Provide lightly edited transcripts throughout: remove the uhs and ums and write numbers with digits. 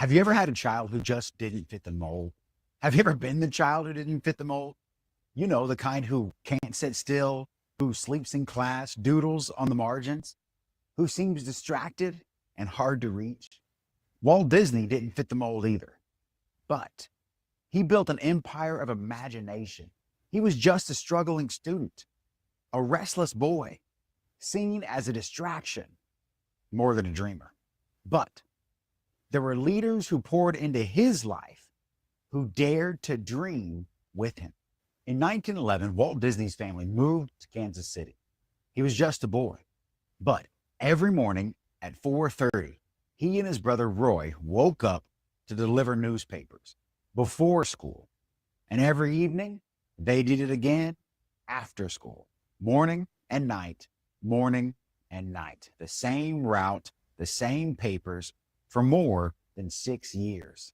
Have you ever had a child who just didn't fit the mold? Have you ever been the child who didn't fit the mold? You know, the kind who can't sit still, who sleeps in class, doodles on the margins, who seems distracted and hard to reach. Walt Disney didn't fit the mold either, but he built an empire of imagination. He was just a struggling student, a restless boy, seen as a distraction more than a dreamer. But there were leaders who poured into his life, who dared to dream with him. In 1911, Walt Disney's family moved to Kansas City. He was just a boy, but every morning at 4:30, he and his brother Roy woke up to deliver newspapers before school. And every evening, they did it again after school, morning and night, morning and night. The same route, the same papers for more than 6 years.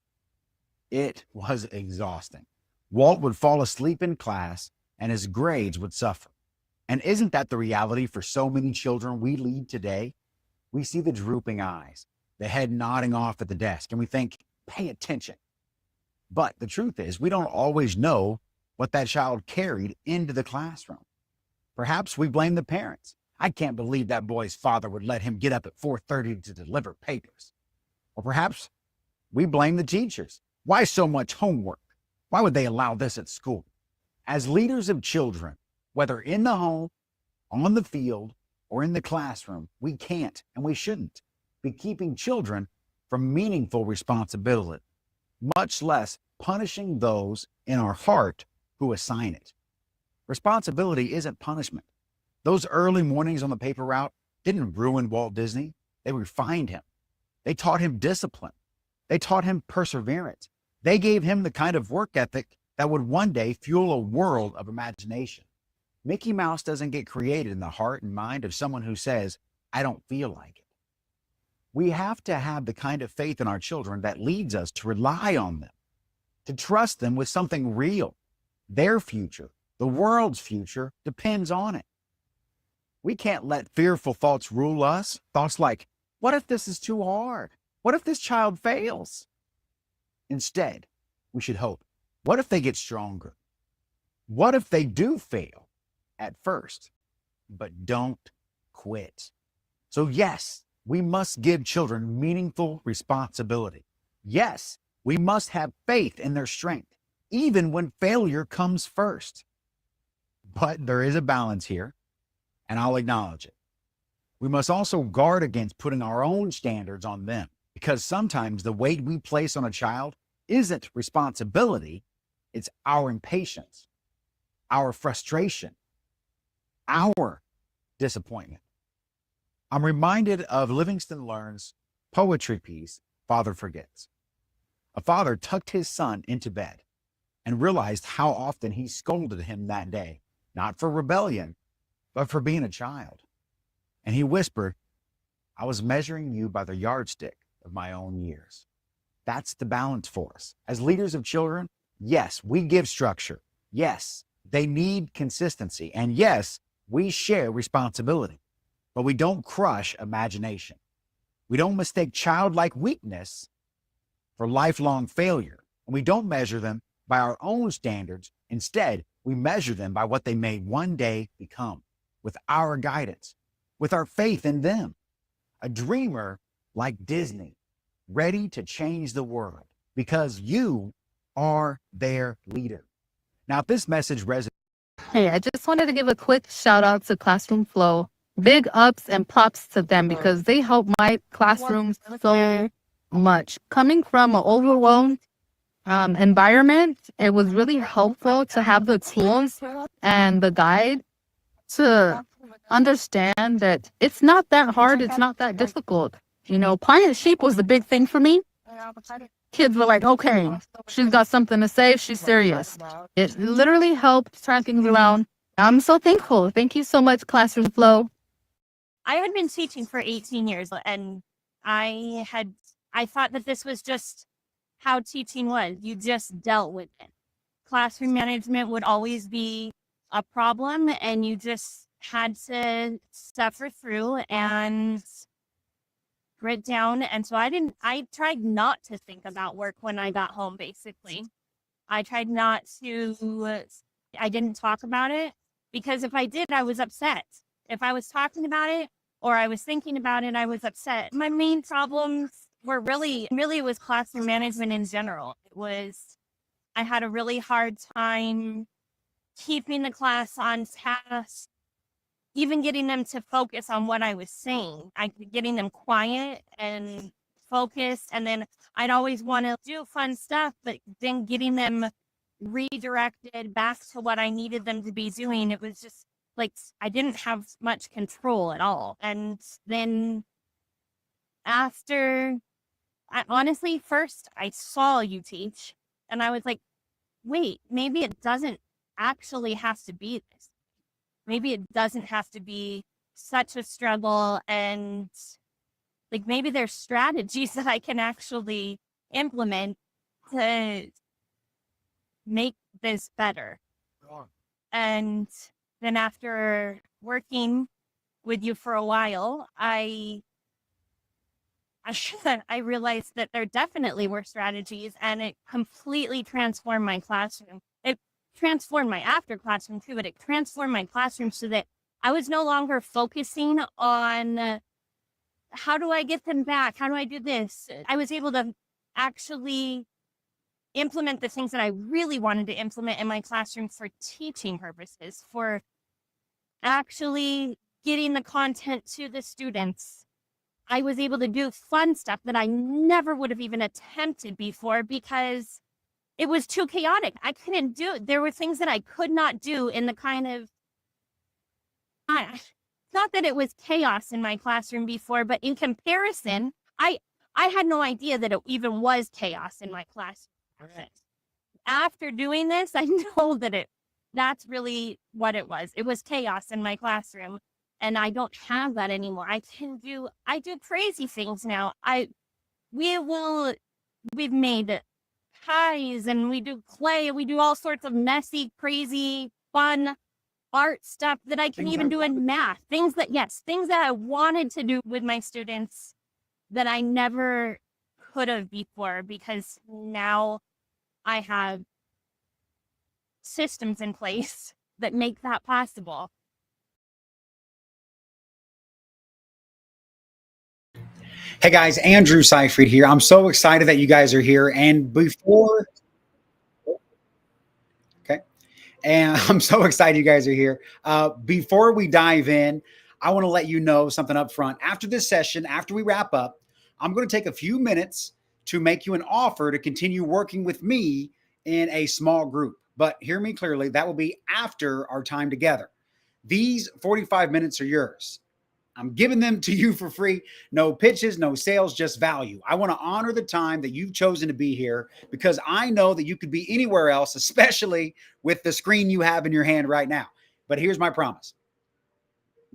It was exhausting. Walt would fall asleep in class and his grades would suffer. And isn't that the reality for so many children we lead today? We see the drooping eyes, the head nodding off at the desk, and we think, pay attention. But the truth is, we don't always know what that child carried into the classroom. Perhaps we blame the parents. I can't believe that boy's father would let him get up at 4:30 to deliver papers. Or perhaps we blame the teachers. Why so much homework? Why would they allow this at school? As leaders of children, whether in the home, on the field, or in the classroom, we can't and we shouldn't be keeping children from meaningful responsibility, much less punishing those in our heart who assign it. Responsibility isn't punishment. Those early mornings on the paper route didn't ruin Walt Disney. They refined him. They taught him discipline. They taught him perseverance. They gave him the kind of work ethic that would one day fuel a world of imagination. Mickey Mouse doesn't get created in the heart and mind of someone who says, I don't feel like it. We have to have the kind of faith in our children that leads us to rely on them, to trust them with something real. Their future, the world's future, depends on it. We can't let fearful thoughts rule us. Thoughts like, what if this is too hard? What if this child fails? Instead, we should hope, what if they get stronger? What if they do fail at first, but don't quit? So yes, we must give children meaningful responsibility. Yes, we must have faith in their strength, even when failure comes first. But there is a balance here, and I'll acknowledge it. We must also guard against putting our own standards on them, because sometimes the weight we place on a child isn't responsibility, it's our impatience, our frustration, our disappointment. I'm reminded of Livingston Learn's poetry piece, Father Forgets. A father tucked his son into bed and realized how often he scolded him that day, not for rebellion, but for being a child. And he whispered, I was measuring you by the yardstick of my own years. That's the balance for us. As leaders of children, yes, we give structure. Yes, They need consistency. And yes, we share responsibility, but we don't crush imagination. We don't mistake childlike weakness for lifelong failure. And we don't measure them by our own standards. Instead, we measure them by what they may one day become with our guidance, with our faith in them. A dreamer like Disney, ready to change the world because you are their leader. Now, if this message resonates, Hey, I just wanted to give a quick shout out to Classroom Flow. Big ups and props to them because they help my classroom so much. Coming from an overwhelmed environment, it was really helpful to have the tools and the guide to understand that it's not that hard, it's not that difficult. You know, planting sheep was the big thing for me. Kids were like, okay, she's got something to say, she's serious. It literally helped turn things around. I'm so thankful. Thank you so much, Classroom Flow. I had been teaching for 18 years and I thought that this was just how teaching was. You just dealt with it. Classroom management would always be a problem and you just had to suffer through and grit down. And so I tried not to think about work when I got home, basically. I tried not to, I didn't talk about it because if I did, I was upset. If I was talking about it or I was thinking about it, I was upset. My main problems were really was classroom management in general. I had a really hard time keeping the class on task, even getting them to focus on what I was saying. Getting them quiet and focused. And then I'd always want to do fun stuff, but then getting them redirected back to what I needed them to be doing. It was just like, I didn't have much control at all. And then honestly, first I saw you teach and I was like, wait, maybe it doesn't actually have to be this. Maybe it doesn't have to be such a struggle. And like, maybe there's strategies that I can actually implement to make this better. And then after working with you for a while, I realized that there definitely were strategies and it completely transformed my classroom. It transformed my after classroom too, but it transformed my classroom so that I was no longer focusing on how do I get them back? How do I do this? I was able to actually implement the things that I really wanted to implement in my classroom for teaching purposes, for actually getting the content to the students. I was able to do fun stuff that I never would have even attempted before because it was too chaotic. I couldn't do it. There were things that I could not do in the kind of, not that it was chaos in my classroom before, but in comparison, I had no idea that it even was chaos in my classroom. After doing this, I know that that's really what it was. It was chaos in my classroom. And I don't have that anymore. I do crazy things now. We've made pies and we do clay. We do all sorts of messy, crazy, fun art stuff that I can even do in math. Things that I wanted to do with my students that I never could have before because now I have systems in place that make that possible. hey guys, Andrew Seyfried here. I'm so excited that you guys are here. And I'm so excited you guys are here. Before we dive in, I want to let you know something up front. After this session, after we wrap up, I'm going to take a few minutes to make you an offer to continue working with me in a small group. But hear me clearly, that will be after our time together. These 45 minutes are yours. I'm giving them to you for free. No pitches, no sales, just value. I want to honor the time that you've chosen to be here because I know that you could be anywhere else, especially with the screen you have in your hand right now. But here's my promise.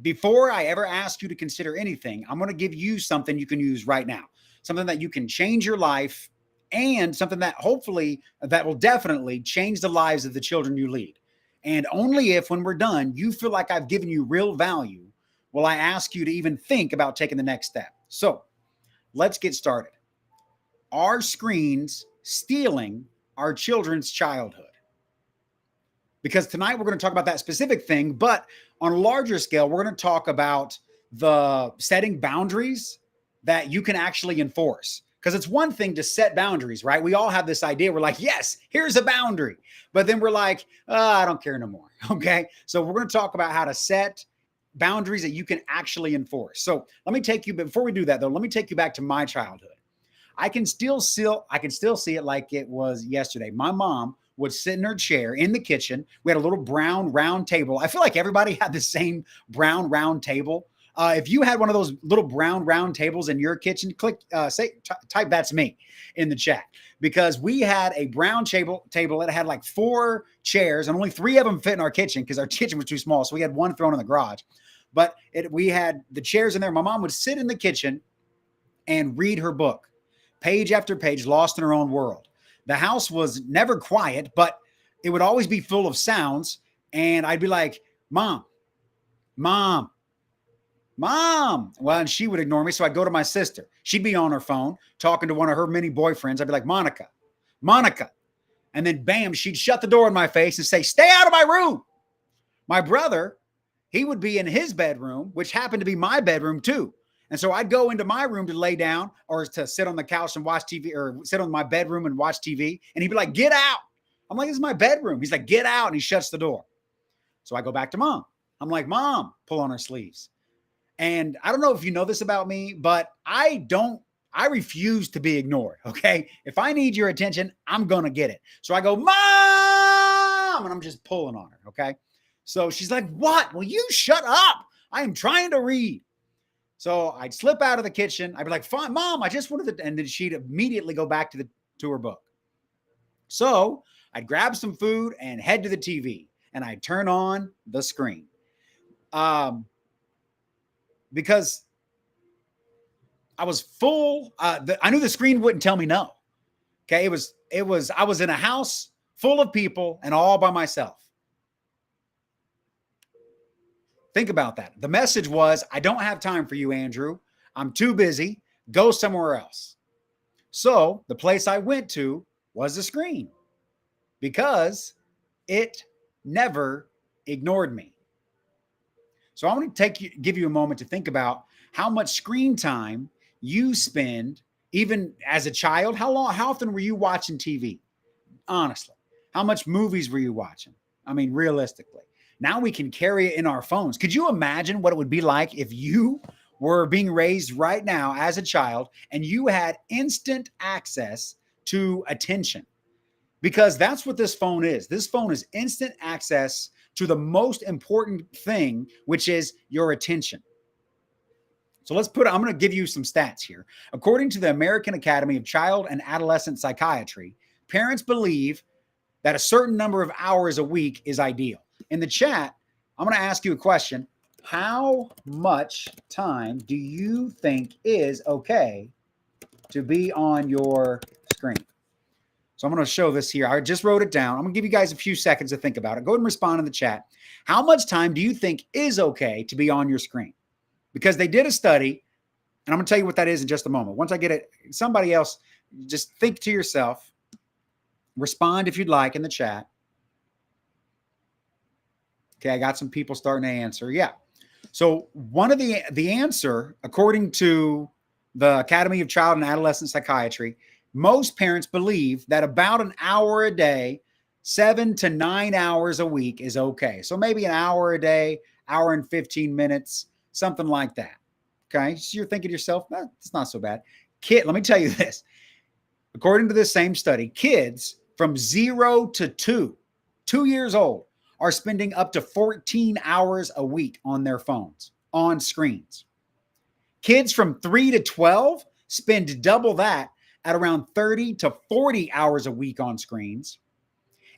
Before I ever ask you to consider anything, I'm going to give you something you can use right now, something that you can change your life and something that hopefully that will definitely change the lives of the children you lead. And only if, when we're done, you feel like I've given you real value, will I ask you to even think about taking the next step. So let's get started. Are screens stealing our children's childhood? Because tonight we're going to talk about that specific thing, but on a larger scale, we're going to talk about the setting boundaries that you can actually enforce. Because it's one thing to set boundaries, right? We all have this idea. We're like, yes, here's a boundary. But then we're like, I don't care no more. Okay. So we're going to talk about how to set boundaries that you can actually enforce. So let me take you, before we do that though, let me take you back to my childhood. I can still see it like it was yesterday. My mom would sit in her chair in the kitchen. We had a little brown round table. I feel like everybody had the same brown round table. If you had one of those little brown round tables in your kitchen, type that's me in the chat, because we had a brown table that had like 4 chairs and only 3 of them fit in our kitchen because our kitchen was too small. So we had one thrown in the garage, but we had the chairs in there. My mom would sit in the kitchen and read her book, page after page, lost in her own world. The house was never quiet, but it would always be full of sounds. And I'd be like, Mom. Well, and she would ignore me. So I'd go to my sister. She'd be on her phone talking to one of her many boyfriends. I'd be like, Monica. And then bam, she'd shut the door in my face and say, stay out of my room. My brother, he would be in his bedroom, which happened to be my bedroom too. And so I'd go into my room to lay down or to sit on the couch and watch TV, or sit on my bedroom and watch TV. And he'd be like, get out. I'm like, this is my bedroom. He's like, get out. And he shuts the door. So I go back to Mom. I'm like, Mom, pull on her sleeves. And I don't know if you know this about me, but I refuse to be ignored. Okay. If I need your attention, I'm going to get it. So I go, Mom, and I'm just pulling on her. Okay. So she's like, what? Will you shut up? I am trying to read. So I'd slip out of the kitchen. I'd be like, fine, Mom, I just wanted to, and then she'd immediately go back to her book. So I'd grab some food and head to the TV, and I'd turn on the screen. Because I was full. I knew the screen wouldn't tell me no. Okay. I was in a house full of people and all by myself. Think about that. The message was, I don't have time for you, Andrew. I'm too busy. Go somewhere else. So the place I went to was the screen, because it never ignored me. So I want to give you a moment to think about how much screen time you spend, even as a child. How often were you watching TV? Honestly, how much movies were you watching? I mean, realistically, now we can carry it in our phones. Could you imagine what it would be like if you were being raised right now as a child and you had instant access to attention? Because that's what this phone is. This phone is instant access to the most important thing, which is your attention. So I'm going to give you some stats here. According to the American Academy of Child and Adolescent Psychiatry, parents believe that a certain number of hours a week is ideal. In the chat, I'm going to ask you a question. How much time do you think is okay to be on your screen? So I'm going to show this here. I just wrote it down. I'm going to give you guys a few seconds to think about it. Go ahead and respond in the chat. How much time do you think is okay to be on your screen? Because they did a study, and I'm going to tell you what that is in just a moment. Once I get it, somebody else, just think to yourself. Respond if you'd like in the chat. Okay, I got some people starting to answer. Yeah. So one of the answer, according to the Academy of Child and Adolescent Psychiatry, most parents believe that about an hour a day, 7 to 9 hours a week is okay. So maybe an hour a day, hour and 15 minutes, something like that. Okay. So you're thinking to yourself, it's not so bad. Let me tell you this. According to this same study, kids from 0 to 2 years old, are spending up to 14 hours a week on their phones, on screens. Kids from 3 to 12 spend double that at around 30 to 40 hours a week on screens.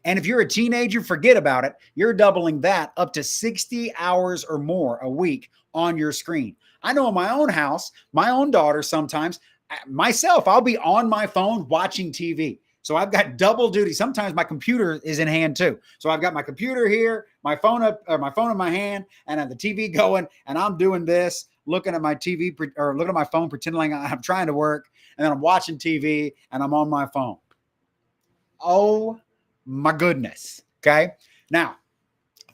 And if you're a teenager, forget about it. You're doubling that up to 60 hours or more a week on your screen. I know in my own house, my own daughter sometimes, myself, I'll be on my phone watching TV. So I've got double duty. Sometimes my computer is in hand too. So I've got my computer here, my phone in my hand, and I have the TV going, and I'm doing this, looking at my TV or looking at my phone, pretending like I'm trying to work, and then I'm watching TV and I'm on my phone. Oh my goodness. Okay. Now,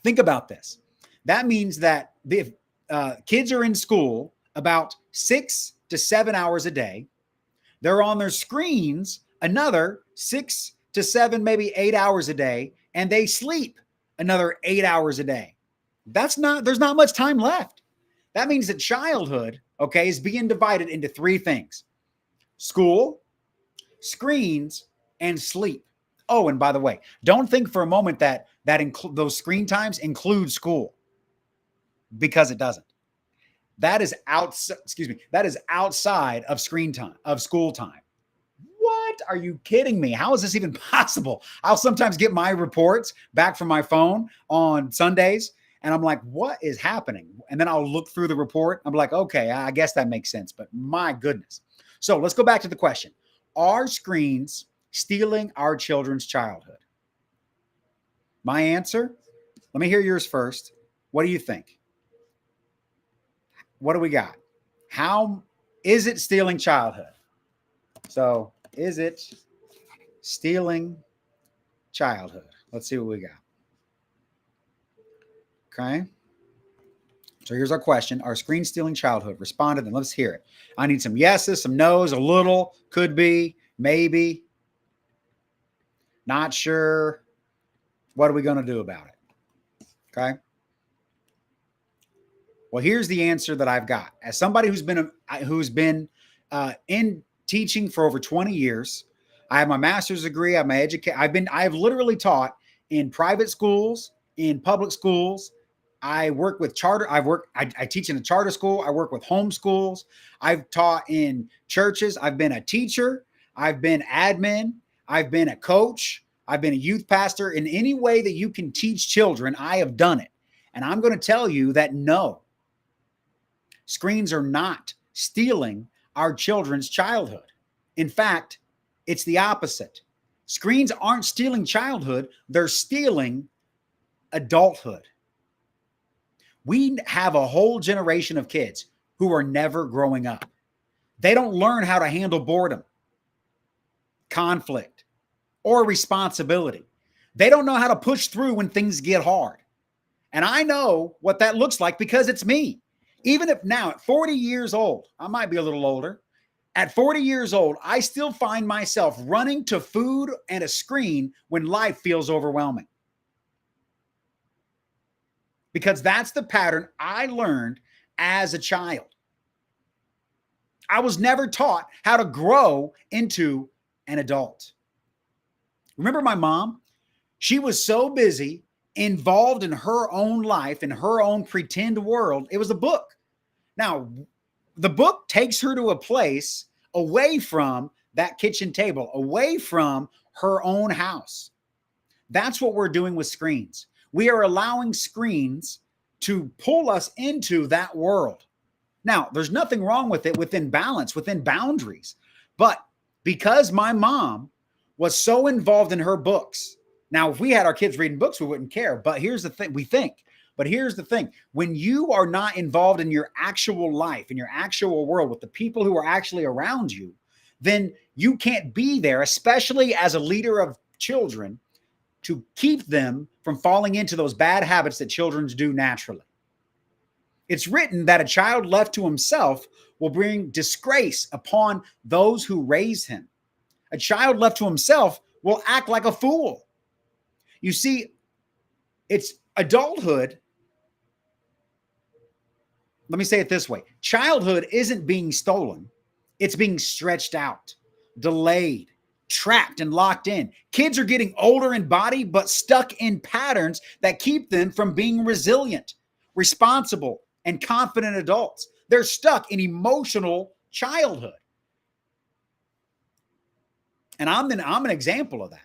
think about this. That means that the kids are in school about 6 to 7 hours a day. They're on their screens another 6 to 7, maybe 8 hours a day, and they sleep another 8 hours a day. There's not much time left. That means that childhood, okay, is being divided into 3 things: school, screens, and sleep. Oh, and by the way, don't think for a moment that those screen times include school, because it doesn't. That is outside of screen time, of school time. What? Are you kidding me? How is this even possible? I'll sometimes get my reports back from my phone on Sundays, and I'm like, what is happening? And then I'll look through the report. I'm like, okay, I guess that makes sense, but my goodness. So let's go back to the question. Are screens stealing our children's childhood? My answer, let me hear yours first. What do you think? What do we got? How is it stealing childhood? So, is it stealing childhood? Let's see what we got. Okay. So here's our question. Are screens stealing childhood? Responded, and let's hear it. I need some yeses, some no's, a little, could be, maybe, not sure. What are we going to do about it? Okay. Well, here's the answer that I've got. As somebody who's been in teaching for over 20 years, I have my master's degree. I have my I've literally taught in private schools, in public schools. I work with I teach in a charter school. I work with homeschools. I've taught in churches. I've been a teacher. I've been admin. I've been a coach. I've been a youth pastor. In any way that you can teach children, I have done it. And I'm going to tell you that no, screens are not stealing our children's childhood. In fact, it's the opposite. Screens aren't stealing childhood. They're stealing adulthood. We have a whole generation of kids who are never growing up. They don't learn how to handle boredom, conflict, or responsibility. They don't know how to push through when things get hard. And I know what that looks like because it's me. Even if now at 40 years old, I might be a little older. At 40 years old, I still find myself running to food and a screen when life feels overwhelming. Because that's the pattern I learned as a child. I was never taught how to grow into an adult. Remember my mom? She was so busy, involved in her own life, in her own pretend world. It was a book. Now, the book takes her to a place away from that kitchen table, away from her own house. That's what we're doing with screens. We are allowing screens to pull us into that world. Now, there's nothing wrong with it within balance, within boundaries. But because my mom was so involved in her books, now, if we had our kids reading books, we wouldn't care. But here's the thing, But here's the thing. When you are not involved in your actual life, in your actual world, with the people who are actually around you, then you can't be there, especially as a leader of children, to keep them from falling into those bad habits that children do naturally. It's written that a child left to himself will bring disgrace upon those who raise him. A child left to himself will act like a fool. You see, it's adulthood. Let me say it this way. Childhood isn't being stolen. It's being stretched out, delayed, trapped, and locked in. Kids are getting older in body, but stuck in patterns that keep them from being resilient, responsible, and confident adults. They're stuck in emotional childhood. And I'm an example of that.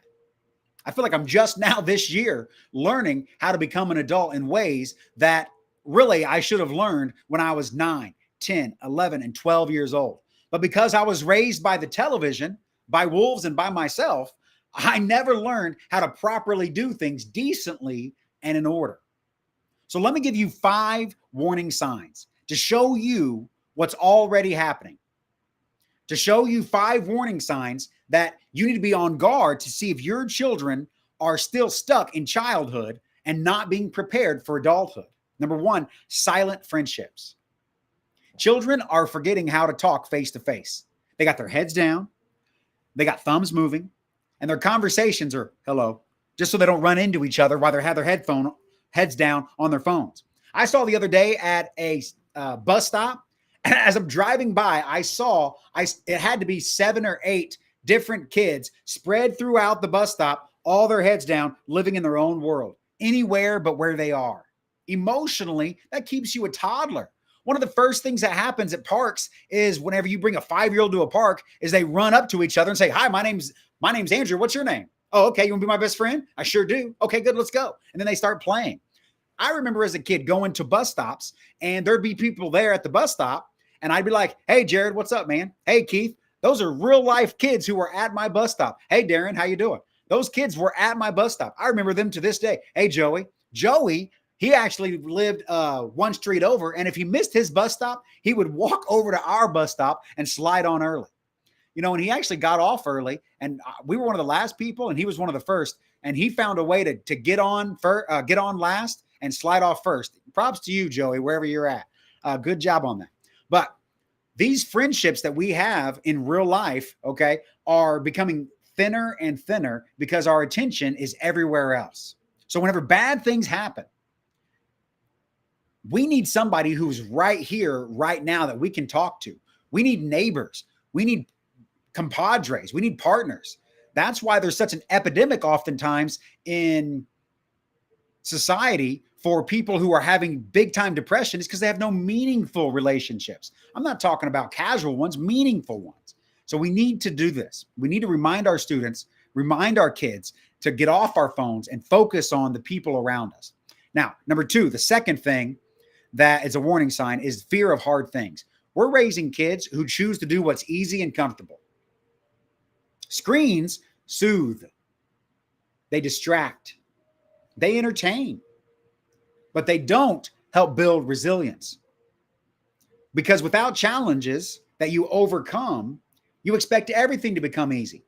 I feel like I'm just now this year learning how to become an adult in ways that really I should have learned when I was 9, 10, 11, and 12 years old. But because I was raised by the television, by wolves, and by myself, I never learned how to properly do things decently and in order. So let me give you 5 warning signs to show you what's already happening. To show you 5 warning signs that you need to be on guard to see if your children are still stuck in childhood and not being prepared for adulthood. Number 1, silent friendships. Children are forgetting how to talk face to face. They got their heads down, they got thumbs moving, and their conversations are hello, just so they don't run into each other while they have their heads down on their phones. I saw the other day at a bus stop, as I'm driving by, I saw it had to be 7 or 8 different kids spread throughout the bus stop, all their heads down, living in their own world, anywhere but where they are. Emotionally, that keeps you a toddler. One of the first things that happens at parks is whenever you bring a 5-year-old to a park is they run up to each other and say, hi, my name's Andrew. What's your name? Oh, okay. You want to be my best friend? I sure do. Okay, good. Let's go. And then they start playing. I remember as a kid going to bus stops and there'd be people there at the bus stop. And I'd be like, hey, Jared, what's up, man? Hey, Keith, those are real life kids who were at my bus stop. Hey, Darren, how you doing? Those kids were at my bus stop. I remember them to this day. Hey, Joey, he actually lived 1 street over. And if he missed his bus stop, he would walk over to our bus stop and slide on early. You know, and he actually got off early and we were one of the last people and he was one of the first. And he found a way to get on last and slide off first. Props to you, Joey, wherever you're at. Good job on that. But these friendships that we have in real life, okay, are becoming thinner and thinner because our attention is everywhere else. So whenever bad things happen, we need somebody who's right here, right now that we can talk to. We need neighbors. We need compadres. We need partners. That's why there's such an epidemic oftentimes in society for people who are having big time depression is because they have no meaningful relationships. I'm not talking about casual ones, meaningful ones. So we need to do this. We need to remind our students, remind our kids to get off our phones and focus on the people around us. Now, number 2, the second thing that is a warning sign is fear of hard things. We're raising kids who choose to do what's easy and comfortable. Screens soothe. They distract. They entertain. But they don't help build resilience. Because without challenges that you overcome, you expect everything to become easy.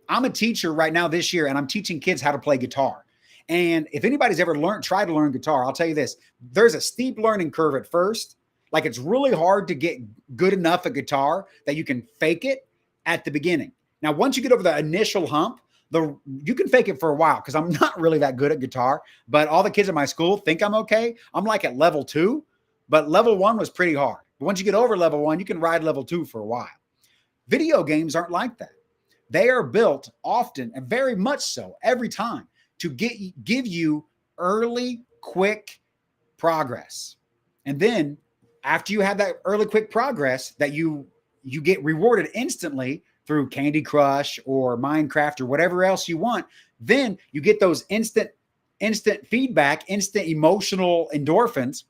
I'm a teacher right now this year, and I'm teaching kids how to play guitar. And if anybody's ever tried to learn guitar, I'll tell you this, there's a steep learning curve at first. Like it's really hard to get good enough at guitar that you can fake it at the beginning. Now, once you get over the initial hump, you can fake it for a while because I'm not really that good at guitar, but all the kids at my school think I'm okay. I'm like at level 2, but level 1 was pretty hard. But once you get over level 1, you can ride level 2 for a while. Video games aren't like that. They are built often and very much so every time to give you early, quick progress. And then after you have that early, quick progress that you get rewarded instantly through Candy Crush or Minecraft or whatever else you want, then you get those instant feedback, instant emotional endorphins.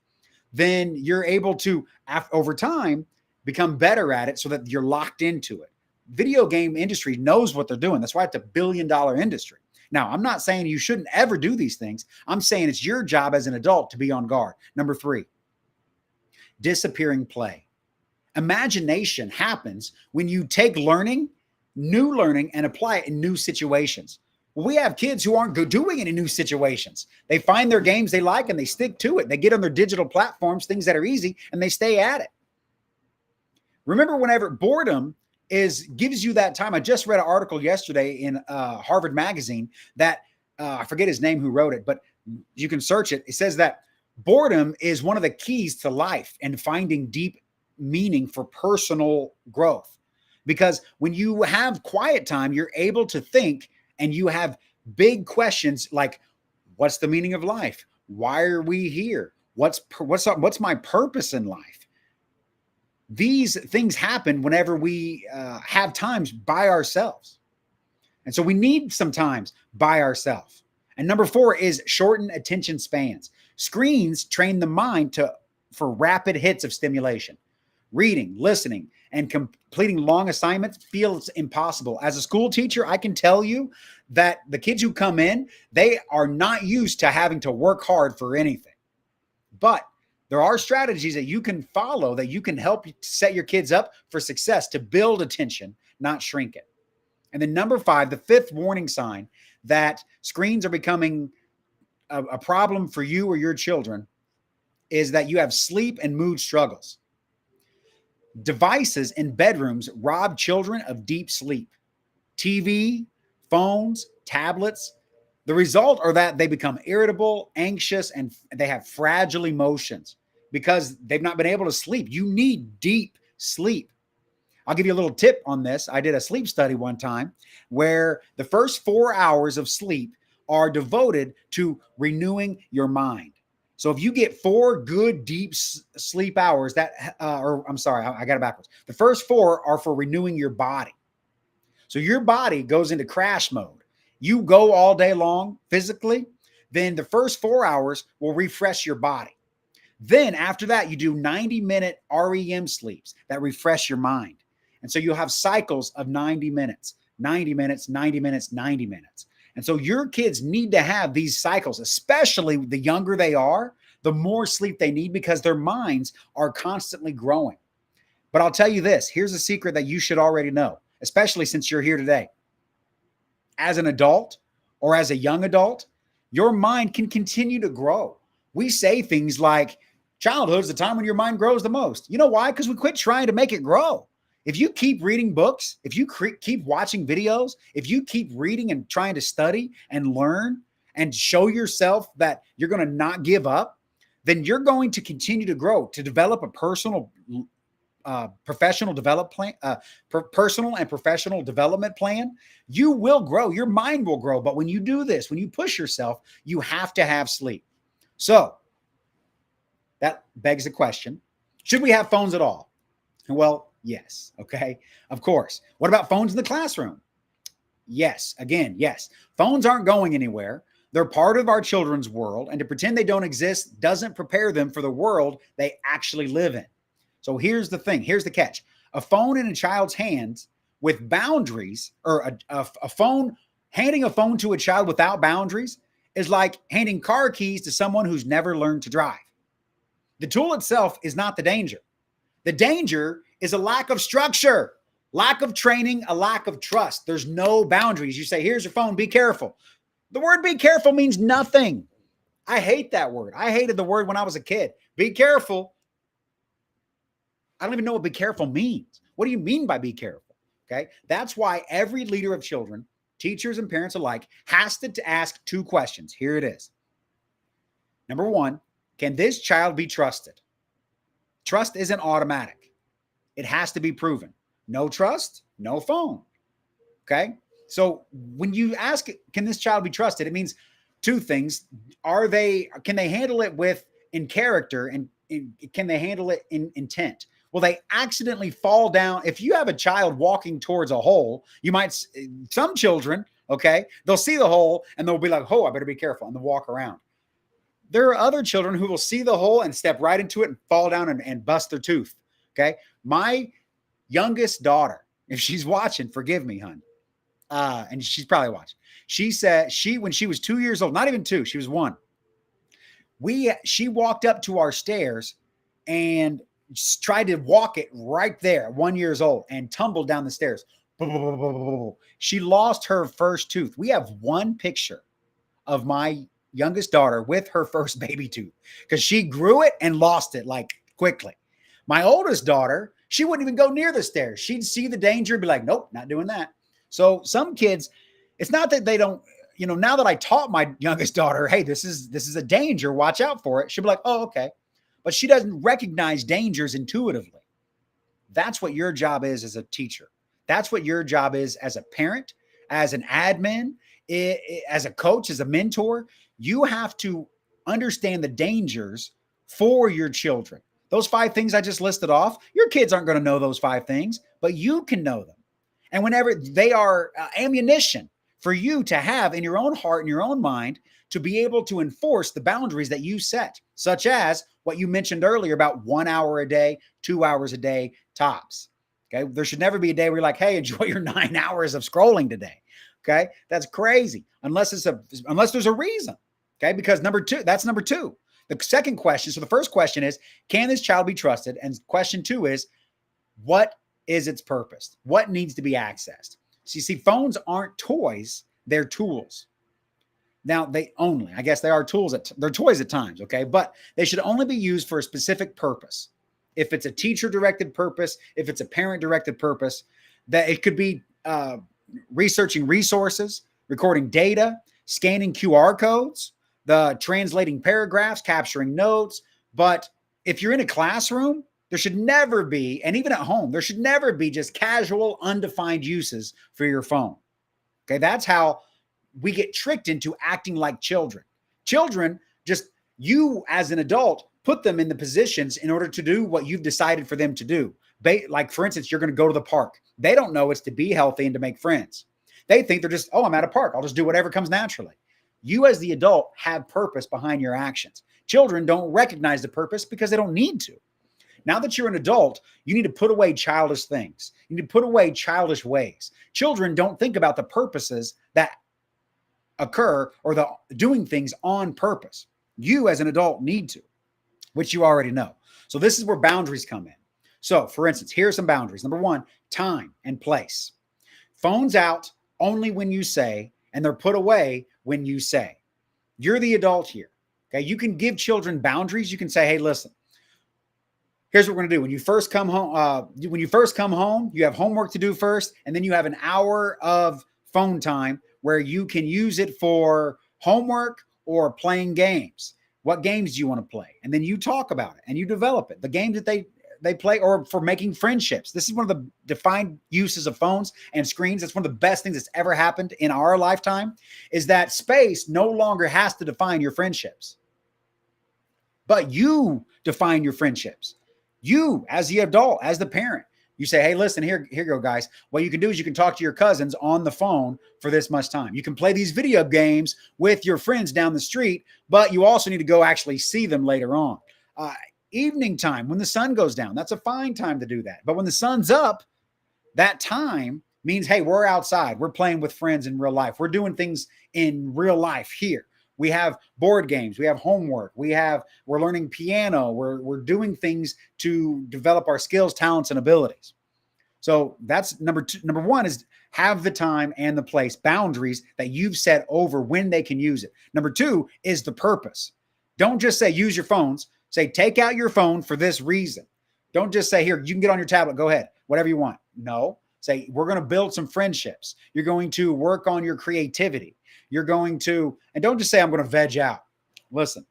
Then you're able to, over time, become better at it so that you're locked into it. Video game industry knows what they're doing. That's why it's $1 billion industry. Now, I'm not saying you shouldn't ever do these things. I'm saying it's your job as an adult to be on guard. Number 3, disappearing play. Imagination happens when you take new learning, and apply it in new situations. Well, we have kids who aren't doing it in new situations. They find their games they like and they stick to it. They get on their digital platforms, things that are easy, and they stay at it. Remember, whenever boredom gives you that time. I just read an article yesterday in Harvard Magazine that I forget his name who wrote it, but you can search it. It says that boredom is one of the keys to life and finding deep meaning for personal growth. Because when you have quiet time, you're able to think and you have big questions like, what's the meaning of life? Why are we here? What's my purpose in life? These things happen whenever we have times by ourselves. And so we need sometimes by ourselves. And number 4 is shorten attention spans. Screens train the mind for rapid hits of stimulation. Reading, listening, and completing long assignments feels impossible. As a school teacher, I can tell you that the kids who come in, they are not used to having to work hard for anything. But there are strategies that you can follow that you can help set your kids up for success, to build attention, not shrink it. And then number 5, the 5th warning sign that screens are becoming a problem for you or your children is that you have sleep and mood struggles. Devices in bedrooms rob children of deep sleep. TV, phones, tablets. The result are that they become irritable, anxious, and they have fragile emotions because they've not been able to sleep. You need deep sleep. I'll give you a little tip on this. I did a sleep study one time where the first 4 hours of sleep are devoted to renewing your mind. So if you get 4 good deep sleep hours, I got it backwards. The first 4 are for renewing your body. So your body goes into crash mode. You go all day long physically, then the first 4 hours will refresh your body. Then after that, you do 90-minute REM sleeps that refresh your mind. And so you'll have cycles of 90 minutes, 90 minutes, 90 minutes, 90 minutes. And so your kids need to have these cycles, especially the younger they are, the more sleep they need because their minds are constantly growing. But I'll tell you this, here's a secret that you should already know, especially since you're here today. As an adult or as a young adult, your mind can continue to grow. We say things like, childhood is the time when your mind grows the most. You know why? Because we quit trying to make it grow. If you keep reading books, if you keep watching videos, if you keep reading and trying to study and learn and show yourself that you're going to not give up, then you're going to continue to grow, to develop a personal, professional development plan, personal and professional development plan. You will grow. Your mind will grow. But when you do this, when you push yourself, you have to have sleep. So that begs the question, should we have phones at all? Well, yes. Okay. Of course. What about phones in the classroom? Yes. Again, yes. Phones aren't going anywhere. They're part of our children's world, and to pretend they don't exist doesn't prepare them for the world they actually live in. So here's the thing. Here's the catch. A phone in a child's hands with boundaries, or a phone, handing a phone to a child without boundaries is like handing car keys to someone who's never learned to drive. The tool itself is not the danger. The danger is a lack of structure, lack of training, a lack of trust. There's no boundaries. You say, here's your phone, be careful. The word be careful means nothing. I hate that word. I hated the word when I was a kid. Be careful. I don't even know what be careful means. What do you mean by be careful? Okay. That's why every leader of children, teachers and parents alike, has to ask 2 questions. Here it is. Number 1, can this child be trusted? Trust isn't automatic. It has to be proven. No trust, no phone. Okay. So when you ask, can this child be trusted? It means 2 things. Can they handle it in character, and can they handle it in intent? Will they accidentally fall down? If you have a child walking towards a hole, some children, okay, they'll see the hole and they'll be like, oh, I better be careful, and they'll walk around. There are other children who will see the hole and step right into it and fall down and bust their tooth. Okay. My youngest daughter, if she's watching, forgive me, hon. And she's probably watching. She said when she was 2 years old, not even 2, she was 1. She walked up to our stairs and tried to walk it right there, 1 year old, and tumbled down the stairs. She lost her first tooth. We have one picture of my youngest daughter with her first baby tooth because she grew it and lost it like quickly. My oldest daughter, she wouldn't even go near the stairs. She'd see the danger and be like, nope, not doing that. So some kids, it's not that they don't, now that I taught my youngest daughter, hey, this is a danger, watch out for it. She'll be like, oh, okay. But she doesn't recognize dangers intuitively. That's what your job is as a teacher. That's what your job is as a parent, as an admin, as a coach, as a mentor. You have to understand the dangers for your children. Those 5 things I just listed off, your kids aren't going to know those 5 things, but you can know them. And whenever they are ammunition for you to have in your own heart and your own mind to be able to enforce the boundaries that you set, such as what you mentioned earlier about 1 hour a day, 2 hours a day, tops. Okay. There should never be a day where you're like, hey, enjoy your 9 hours of scrolling today. Okay. That's crazy. Unless there's a reason. Okay. Because that's number two. The second question. So the first question is, can this child be trusted? And question two is, what is its purpose? What needs to be accessed? So you see, phones aren't toys. They're tools. Now I guess they are tools. They're toys at times. Okay. But they should only be used for a specific purpose. If it's a teacher directed purpose, if it's a parent directed purpose, that it could be researching resources, recording data, scanning QR codes, the translating paragraphs, capturing notes. But if you're in a classroom, there should never be, and even at home, there should never be just casual, undefined uses for your phone. Okay, that's how we get tricked into acting like children. Children, just you as an adult, put them in the positions in order to do what you've decided for them to do. Like, for instance, you're going to go to the park. They don't know it's to be healthy and to make friends. They think they're just, oh, I'm at a park. I'll just do whatever comes naturally. You as the adult have purpose behind your actions. Children don't recognize the purpose because they don't need to. Now that you're an adult, you need to put away childish things. You need to put away childish ways. Children don't think about the purposes that occur or the doing things on purpose. You as an adult need to, which you already know. So this is where boundaries come in. So for instance, here are some boundaries. Number one, time and place. Phones out only when you say, and they're put away when you say. You're the adult here. Okay. You can give children boundaries. You can say, hey, listen, here's what we're going to do. When you first come home, you have homework to do first, and then you have an hour of phone time where you can use it for homework or playing games. What games do you want to play? And then you talk about it and you develop it. The games that they play, or for making friendships. This is one of the defined uses of phones and screens. It's one of the best things that's ever happened in our lifetime, is that space no longer has to define your friendships, but you define your friendships. You as the adult, as the parent, you say, hey, listen, here you go, guys. What you can do is you can talk to your cousins on the phone for this much time. You can play these video games with your friends down the street, but you also need to go actually see them later on. Evening time, when the sun goes down, that's a fine time to do that. But when the sun's up, that time means, hey, we're outside. We're playing with friends in real life. We're doing things in real life here. We have board games. We have homework. We're learning piano. We're doing things to develop our skills, talents, and abilities. So that's number two. Number one is have the time and the place, boundaries that you've set over when they can use it. Number two is the purpose. Don't just say use your phones. Say take out your phone for this reason. Don't just say, here, you can get on your tablet. Go ahead, whatever you want. No, say we're going to build some friendships. You're going to work on your creativity. You're going to, and don't just say, I'm going to veg out. Listen,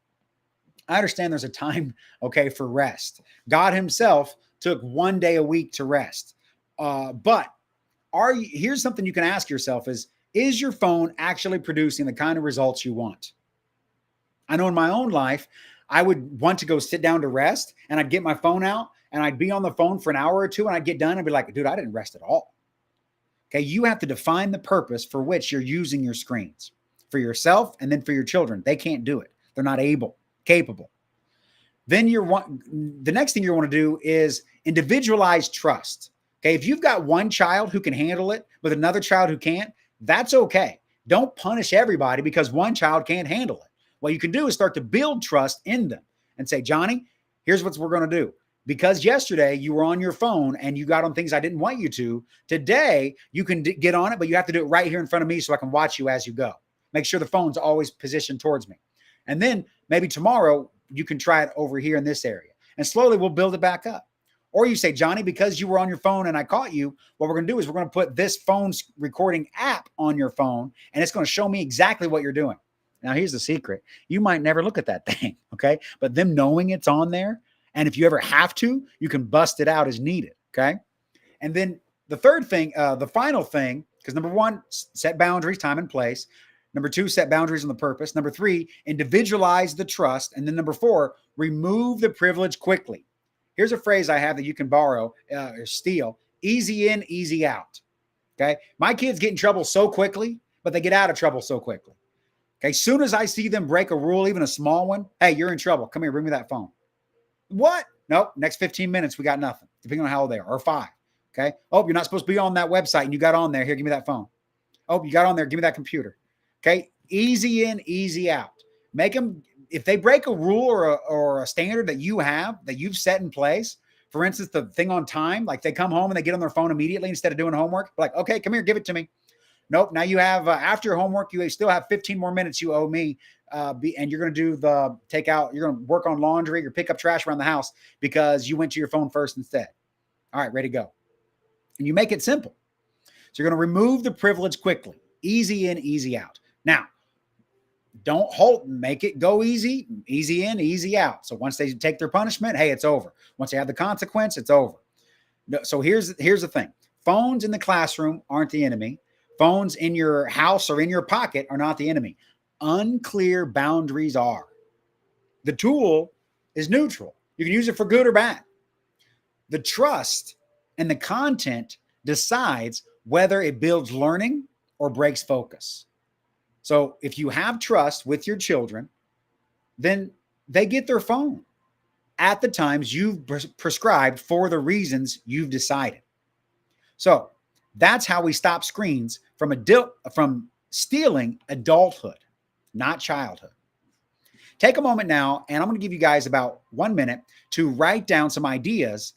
I understand there's a time, okay, for rest. God himself took 1 day a week to rest. But here's something you can ask yourself is your phone actually producing the kind of results you want? I know in my own life, I would want to go sit down to rest, and I'd get my phone out and I'd be on the phone for an hour or two, and I'd get done and be like, dude, I didn't rest at all. Okay, you have to define the purpose for which you're using your screens, for yourself and then for your children. They can't do it. They're not capable. Then the next thing you want to do is individualize trust. Okay, if you've got one child who can handle it with another child who can't, that's okay. Don't punish everybody because one child can't handle it. What you can do is start to build trust in them and say, Johnny, here's what we're going to do. Because yesterday you were on your phone and you got on things I didn't want you to. Today you can get on it, but you have to do it right here in front of me so I can watch you as you go. Make sure the phone's always positioned towards me. And then maybe tomorrow you can try it over here in this area. And slowly we'll build it back up. Or you say, Johnny, because you were on your phone and I caught you, what we're going to do is we're going to put this phone's recording app on your phone, and it's going to show me exactly what you're doing. Now, here's the secret. You might never look at that thing, okay? But them knowing it's on there, and if you ever have to, you can bust it out as needed, okay? And then the third thing, the final thing, because number one, set boundaries, time and place. Number two, set boundaries on the purpose. Number three, individualize the trust. And then number four, remove the privilege quickly. Here's a phrase I have that you can borrow or steal. Easy in, easy out, okay? My kids get in trouble so quickly, but they get out of trouble so quickly. Okay, soon as I see them break a rule, even a small one, hey, you're in trouble. Come here, bring me that phone. What? Nope, next 15 minutes, we got nothing, depending on how old they are, or 5. Okay. Oh, you're not supposed to be on that website and you got on there. Here, give me that phone. Oh, you got on there. Give me that computer. Okay. Easy in, easy out. Make them, if they break a rule or a standard that you've set in place, for instance, the thing on time, like they come home and they get on their phone immediately instead of doing homework. Like, okay, come here, give it to me. Nope. Now you have, after your homework, you still have 15 more minutes you owe me. And you're going to do the takeout. You're going to work on laundry or pick up trash around the house because you went to your phone first instead. All right, ready to go. And you make it simple. So you're going to remove the privilege quickly. Easy in, easy out. Now, don't halt, make it go easy, easy in, easy out. So once they take their punishment, hey, it's over. Once they have the consequence, it's over. So here's the thing. Phones in the classroom aren't the enemy. Phones in your house or in your pocket are not the enemy. Unclear boundaries are. The tool is neutral. You can use it for good or bad. The trust and the content decides whether it builds learning or breaks focus. So if you have trust with your children, then they get their phone at the times you've prescribed for the reasons you've decided. So that's how we stop screens from stealing adulthood, not childhood. Take a moment now, and I'm going to give you guys about 1 minute to write down some ideas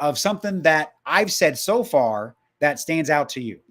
of something that I've said so far that stands out to you.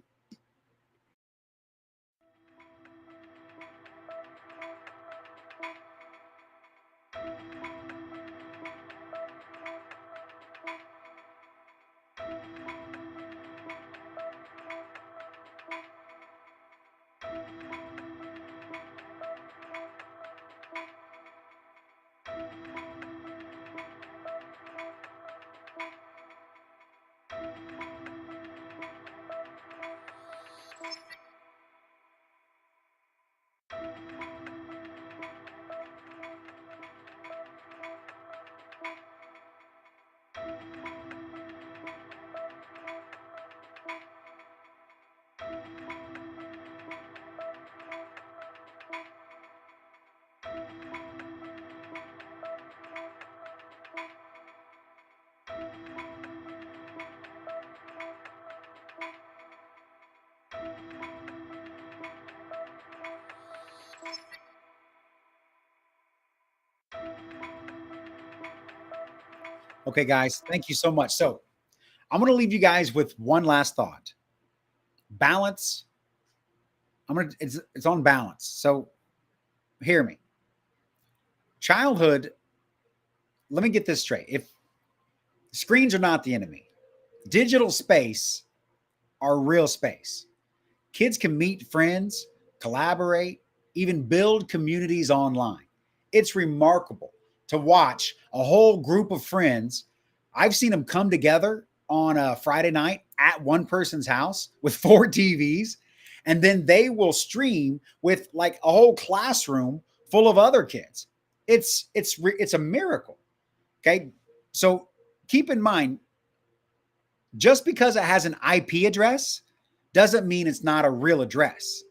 Okay, guys, thank you so much. So I'm going to leave you guys with one last thought. Balance. It's on balance. So hear me. Childhood, let me get this straight. If screens are not the enemy, digital space are real space. Kids can meet friends, collaborate, even build communities online. It's remarkable to watch a whole group of friends. I've seen them come together on a Friday night at one person's house with 4 TVs, and then they will stream with like a whole classroom full of other kids. It's a miracle. Okay. So keep in mind, just because it has an IP address doesn't mean it's not a real address.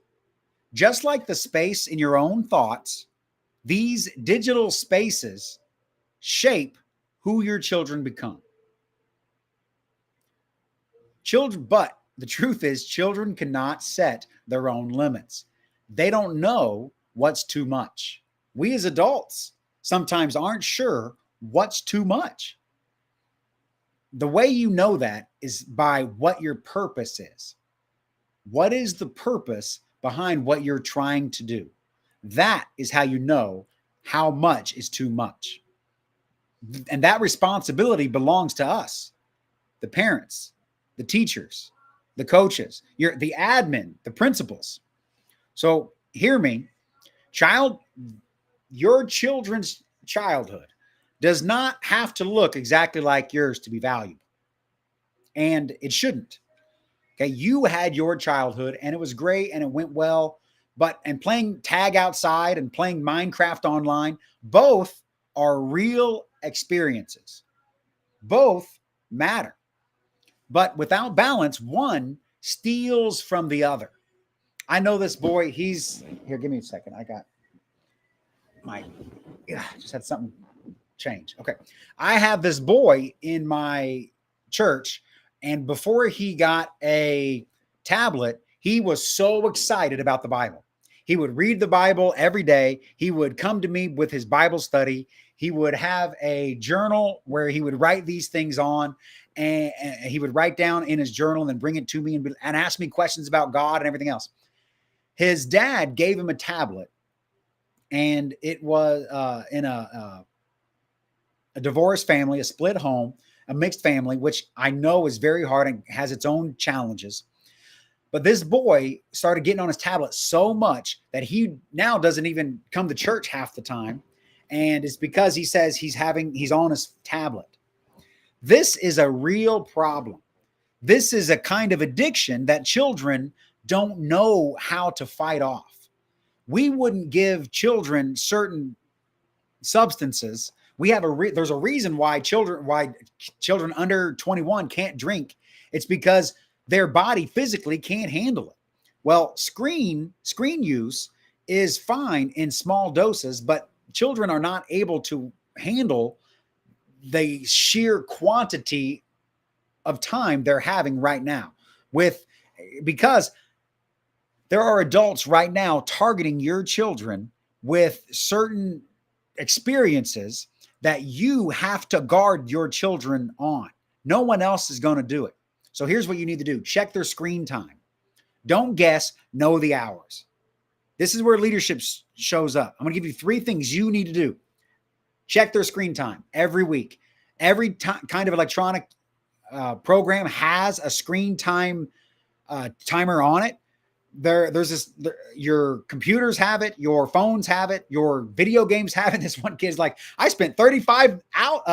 Just like the space in your own thoughts, these digital spaces shape who your children become. But the truth is, children cannot set their own limits. They don't know what's too much. We as adults sometimes aren't sure what's too much. The way you know that is by what your purpose is. What is the purpose behind what you're trying to do? That is how you know how much is too much. And that responsibility belongs to us, the parents, the teachers, the coaches, the admin, the principals. So hear me, your children's childhood does not have to look exactly like yours to be valuable. And it shouldn't. Okay, you had your childhood and it was great and it went well, and playing tag outside and playing Minecraft online, both are real experiences. Both matter. But without balance, one steals from the other. I know this boy, here, give me a second. I got just had something change. Okay. I have this boy in my church, And before he got a tablet, he was so excited about the Bible. He would read the Bible every day. He would come to me with his Bible study. He would have a journal where he would write these things on, and he would write down in his journal and then bring it to me and ask me questions about God and everything else. His dad gave him a tablet, and it was in a divorced family, a split home, a mixed family, which I know is very hard and has its own challenges. But this boy started getting on his tablet so much that he now doesn't even come to church half the time. And it's because he says he's on his tablet. This is a real problem. This is a kind of addiction that children don't know how to fight off. We wouldn't give children certain substances. There's a reason why children under 21 can't drink. It's because their body physically can't handle it. Well, screen use is fine in small doses, but children are not able to handle the sheer quantity of time they're having right now, because there are adults right now targeting your children with certain experiences that you have to guard your children on. No one else is going to do it. So here's what you need to do. Check their screen time. Don't guess, know the hours. This is where leadership shows up. I'm going to give you 3 things you need to do. Check their screen time every week. Every kind of electronic program has a screen time timer on it. Your computers have it, your phones have it, your video games have it. This one kid's like, I spent 35 out.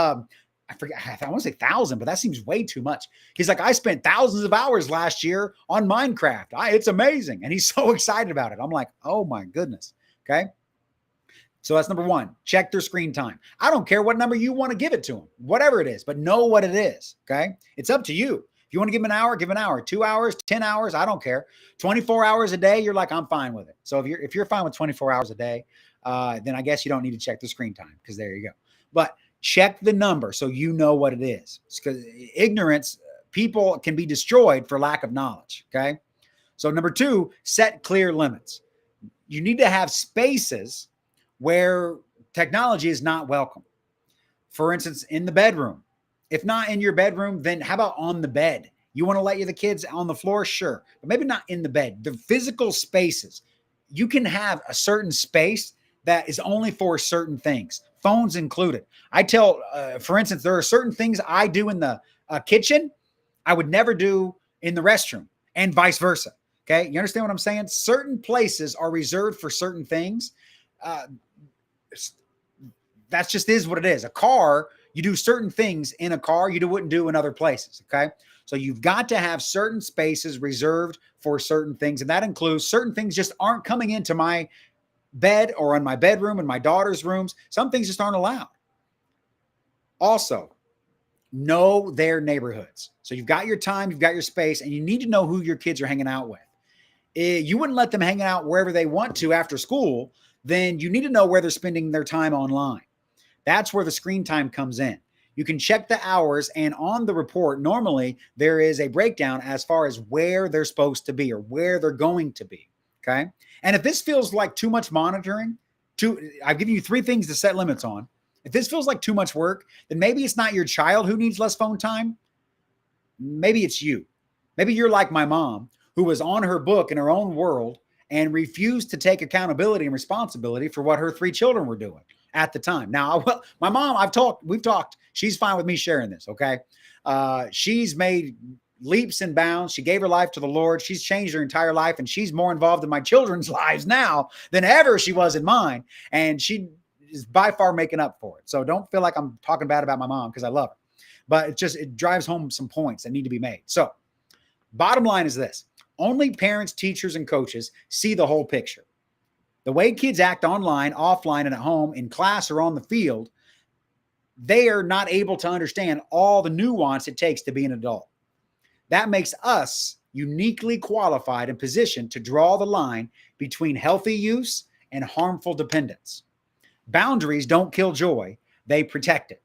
I forget, I want to say 1,000, but that seems way too much. He's like, I spent thousands of hours last year on Minecraft. It's amazing. And he's so excited about it. I'm like, oh my goodness. Okay. So that's number 1. Check their screen time. I don't care what number you want to give it to them, whatever it is, but know what it is. Okay. It's up to you. If you want to give them an hour, give an hour, 2 hours, 10 hours. I don't care. 24 hours a day. You're like, I'm fine with it. So if you're fine with 24 hours a day, then I guess you don't need to check the screen time, because there you go. But check the number so you know what it is. Because ignorance, people can be destroyed for lack of knowledge. Okay. So number 2, set clear limits. You need to have spaces where technology is not welcome. For instance, in the bedroom. If not in your bedroom, then how about on the bed? You want to let the kids on the floor? Sure. But maybe not in the bed. The physical spaces. You can have a certain space that is only for certain things, phones included. I tell, for instance, there are certain things I do in the kitchen I would never do in the restroom, and vice versa. Okay. You understand what I'm saying? Certain places are reserved for certain things. That's just is what it is. A car, you do certain things in a car you wouldn't do in other places. Okay. So you've got to have certain spaces reserved for certain things. And that includes certain things just aren't coming into my bed or in my bedroom and my daughter's rooms. Some things just aren't allowed. Also, know their neighborhoods. So you've got your time, you've got your space, and you need to know who your kids are hanging out with. You wouldn't let them hang out wherever they want to after school. Then you need to know where they're spending their time online. That's where the screen time comes in. You can check the hours, and on the report, normally there is a breakdown as far as where they're supposed to be or where they're going to be. Okay. And if this feels like too much monitoring, I've given you 3 things to set limits on. If this feels like too much work, then maybe it's not your child who needs less phone time. Maybe it's you. Maybe you're like my mom, who was on her book in her own world and refused to take accountability and responsibility for what her 3 children were doing at the time. Now, my mom, we've talked. She's fine with me sharing this. Okay. She's made leaps and bounds. She gave her life to the Lord. She's changed her entire life, and she's more involved in my children's lives now than ever she was in mine. And she is by far making up for it. So don't feel like I'm talking bad about my mom, because I love her, but it drives home some points that need to be made. So bottom line is this: only parents, teachers, and coaches see the whole picture. The way kids act online, offline, and at home, in class or on the field, they are not able to understand all the nuance it takes to be an adult. That makes us uniquely qualified and positioned to draw the line between healthy use and harmful dependence. Boundaries don't kill joy, they protect it.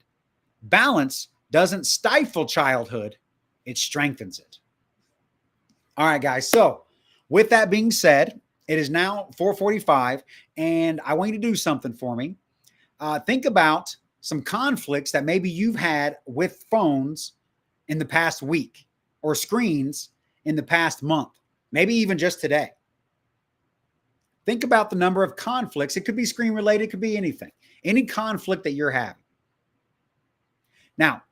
Balance doesn't stifle childhood, It strengthens it. All right, guys. So with that being said, it is now 4:45, and I want you to do something for me. Think about some conflicts that maybe you've had with phones in the past week or screens in the past month, maybe even just today. Think about the number of conflicts. It could be screen related, it could be anything, any conflict that you're having. Now,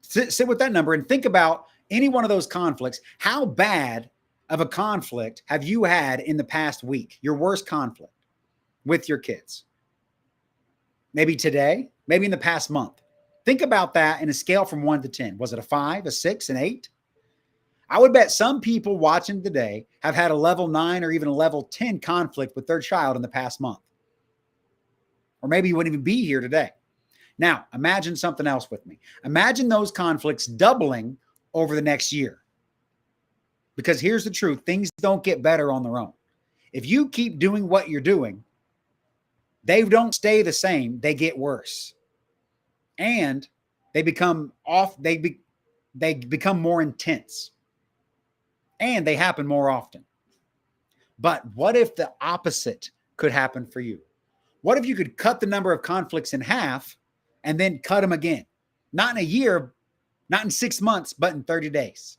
sit with that number and think about any one of those conflicts. How bad of a conflict have you had in the past week? Your worst conflict with your kids? Maybe today, maybe in the past month. Think about that in a scale from 1 to 10. Was it a 5, a 6, an 8? I would bet some people watching today have had a level 9 or even a level 10 conflict with their child in the past month. Or maybe you wouldn't even be here today. Now, imagine something else with me. Imagine those conflicts doubling over the next year. Because here's the truth, things don't get better on their own. If you keep doing what you're doing, they don't stay the same, they get worse. And they become they become more intense. And they happen more often. But what if the opposite could happen for you? What if you could cut the number of conflicts in half and then cut them again? Not in a year, not in 6 months, but in 30 days.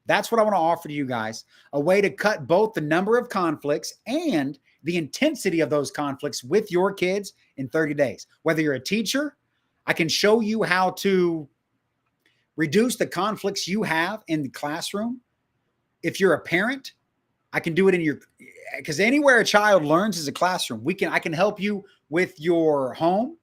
That's what I want to offer to you guys, a way to cut both the number of conflicts and the intensity of those conflicts with your kids in 30 days. Whether you're a teacher, I can show you how to reduce the conflicts you have in the classroom. If you're a parent, I can do it in your, because anywhere a child learns is a classroom. I can help you with your home.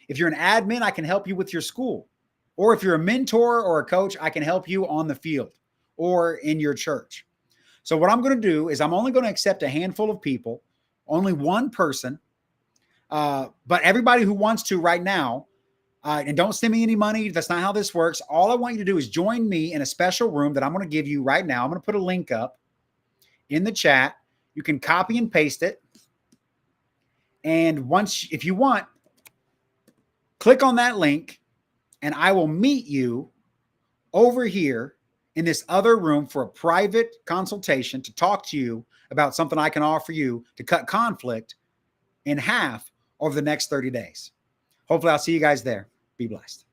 If you're an admin, I can help you with your school. Or if you're a mentor or a coach, I can help you on the field or in your church. So what I'm going to do is I'm only going to accept a handful of people, only one person, but everybody who wants to right now, and don't send me any money. That's not how this works. All I want you to do is join me in a special room that I'm going to give you right now. I'm going to put a link up in the chat. You can copy and paste it. And once, if you want, click on that link and I will meet you over here in this other room for a private consultation to talk to you about something I can offer you to cut conflict in half over the next 30 days. Hopefully I'll see you guys there. Be blessed.